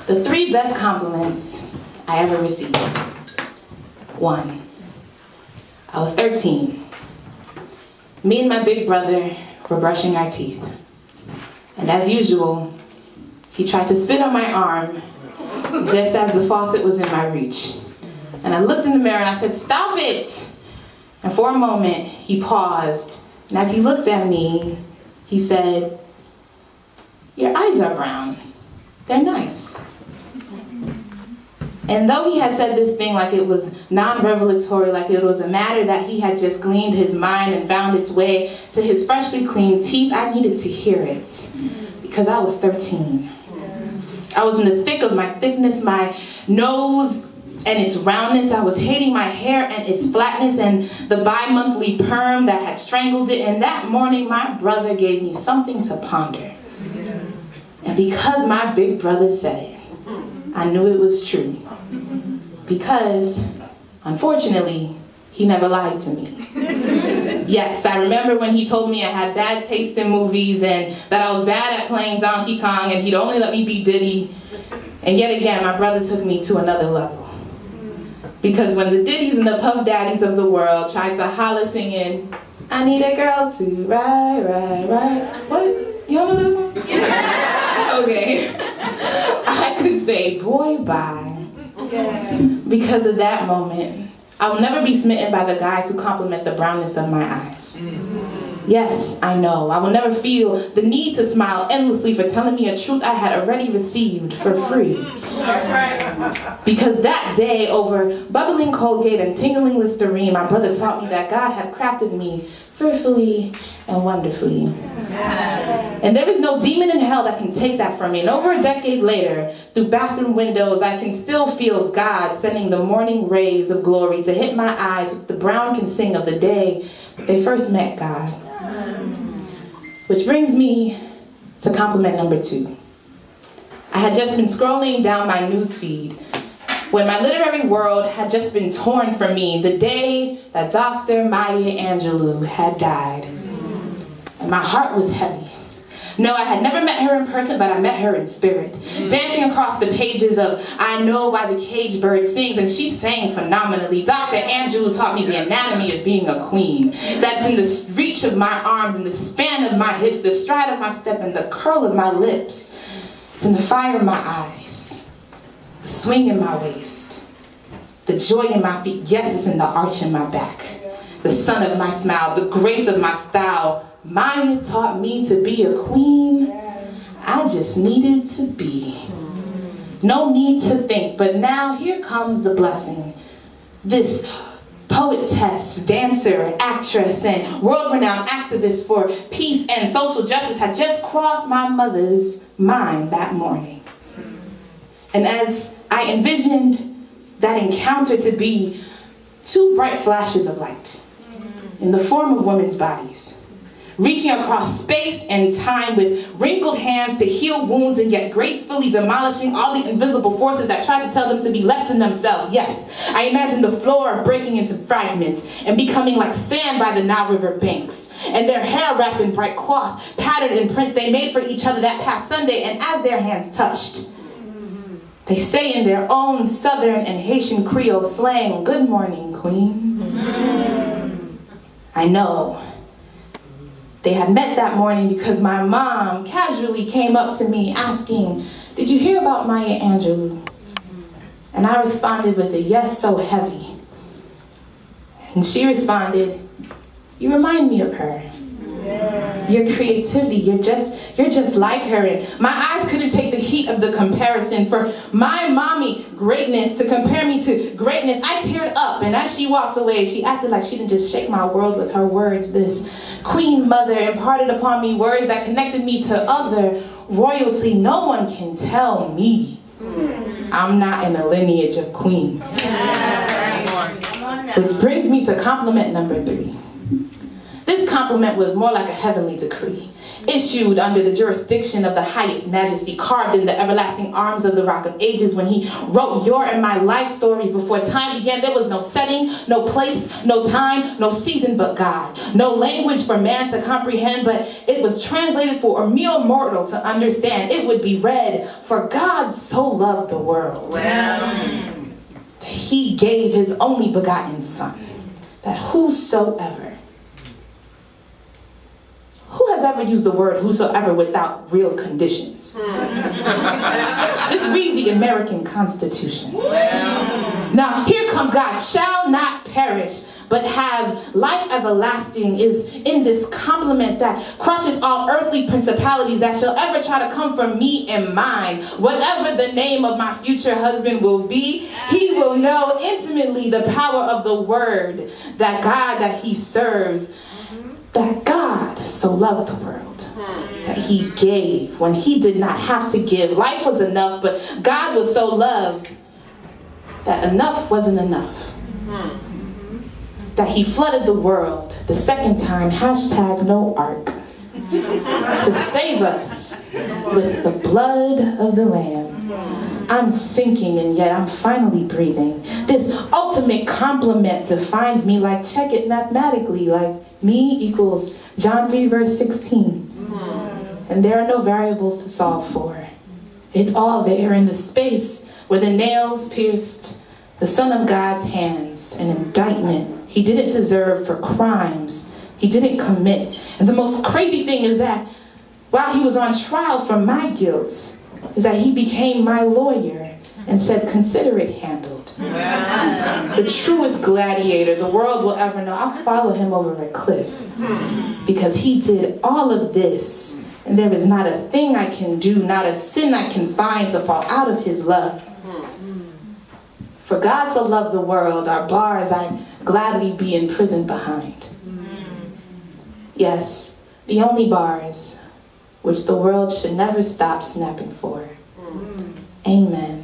The 3 best compliments I ever received. 1, I was 13. Me and my big brother were brushing our teeth. And as usual, he tried to spit on my arm just as the faucet was in my reach. And I looked in the mirror and I said, "Stop it!" And for a moment, he paused. And as he looked at me, he said, "Your eyes are brown. They're nice." And though he had said this thing like it was non-revelatory, like it was a matter that he had just gleaned his mind and found its way to his freshly cleaned teeth, I needed to hear it because I was 13. I was in the thick of my thickness, my nose and its roundness. I was hating my hair and its flatness and the bi-monthly perm that had strangled it. And that morning, my brother gave me something to ponder. And because my big brother said it, I knew it was true. Because, unfortunately, he never lied to me. Yes, I remember when he told me I had bad taste in movies and that I was bad at playing Donkey Kong and he'd only let me be Diddy. And yet again, my brother took me to another level. Because when the Diddies and the Puff Daddies of the world tried to holler singing, "I need a girl to ride, ride, ride." What? You don't know this one? Okay. I could say, "Boy, bye." Because of that moment, I will never be smitten by the guys who compliment the brownness of my eyes. Yes, I know. I will never feel the need to smile endlessly for telling me a truth I had already received for free. That's right. Because that day, over bubbling Colgate and tingling Listerine, my brother taught me that God had crafted me fearfully and wonderfully. Yes. And there is no demon in hell that can take that from me. And over a decade later, through bathroom windows, I can still feel God sending the morning rays of glory to hit my eyes with the brown can sing of the day they first met God. Which brings me to compliment number 2. I had just been scrolling down my news feed when my literary world had just been torn from me the day that Dr. Maya Angelou had died. And my heart was heavy. No, I had never met her in person, but I met her in spirit. Dancing across the pages of I Know Why the Caged Bird Sings, and she sang phenomenally. Dr. Angelou taught me the anatomy of being a queen. That's in the reach of my arms, in the span of my hips, the stride of my step, and the curl of my lips. It's in the fire of my eyes, the swing in my waist, the joy in my feet. Yes, it's in the arch in my back, the sun of my smile, the grace of my style. Maya taught me to be a queen. I just needed to be. No need to think, but now here comes the blessing. This poetess, dancer, actress, and world-renowned activist for peace and social justice had just crossed my mother's mind that morning. And as I envisioned that encounter to be 2 bright flashes of light in the form of women's bodies, reaching across space and time with wrinkled hands to heal wounds and yet gracefully demolishing all the invisible forces that try to tell them to be less than themselves. Yes, I imagine the floor breaking into fragments and becoming like sand by the Nile River banks, and their hair wrapped in bright cloth, patterned in prints they made for each other that past Sunday, and as their hands touched, they say in their own Southern and Haitian Creole slang, "Good morning, queen." I know. They had met that morning because my mom casually came up to me asking, "Did you hear about Maya Angelou?" And I responded with a yes so heavy. And she responded, "You remind me of her. Your creativity, you're just like her." And my eyes couldn't take the heat of the comparison. For my mommy greatness to compare me to greatness, I teared up, and as she walked away, she acted like she didn't just shake my world with her words. This queen mother imparted upon me words that connected me to other royalty. No one can tell me I'm not in a lineage of queens. Which brings me to compliment number 3. This compliment was more like a heavenly decree. issued under the jurisdiction of the highest majesty, carved in the everlasting arms of the Rock of Ages. When he wrote your and my life stories before time began, there was no setting, no place, no time, no season but God. No language for man to comprehend, but it was translated for a mere mortal to understand. It would be read, for God so loved the world that he gave his only begotten Son, that whosoever. Who has ever used the word whosoever without real conditions? Just read the American Constitution. Now, here comes God. Shall not perish, but have life everlasting is in this compliment that crushes all earthly principalities that shall ever try to come from me and mine. Whatever the name of my future husband will be, he will know intimately the power of the word, that God that he serves, that God so loved the world that he gave when he did not have to give. Life was enough, but God was so loved that enough wasn't enough. That he flooded the world the second time, #no ark, to save us with the blood of the Lamb. I'm sinking and yet I'm finally breathing. This ultimate compliment defines me like, check it mathematically, like me equals John 3 verse 16. And there are no variables to solve for. It's all there in the space where the nails pierced the Son of God's hands, an indictment he didn't deserve for crimes he didn't commit. And the most crazy thing is that while he was on trial for my guilt, is that he became my lawyer and said, consider it handled. The truest gladiator the world will ever know. I'll follow him over a cliff because he did all of this, and there is not a thing I can do, not a sin I can find to fall out of his love. For God so loved the world, our bars I'd gladly be imprisoned behind. Yes, the only bars which the world should never stop snapping for. Amen.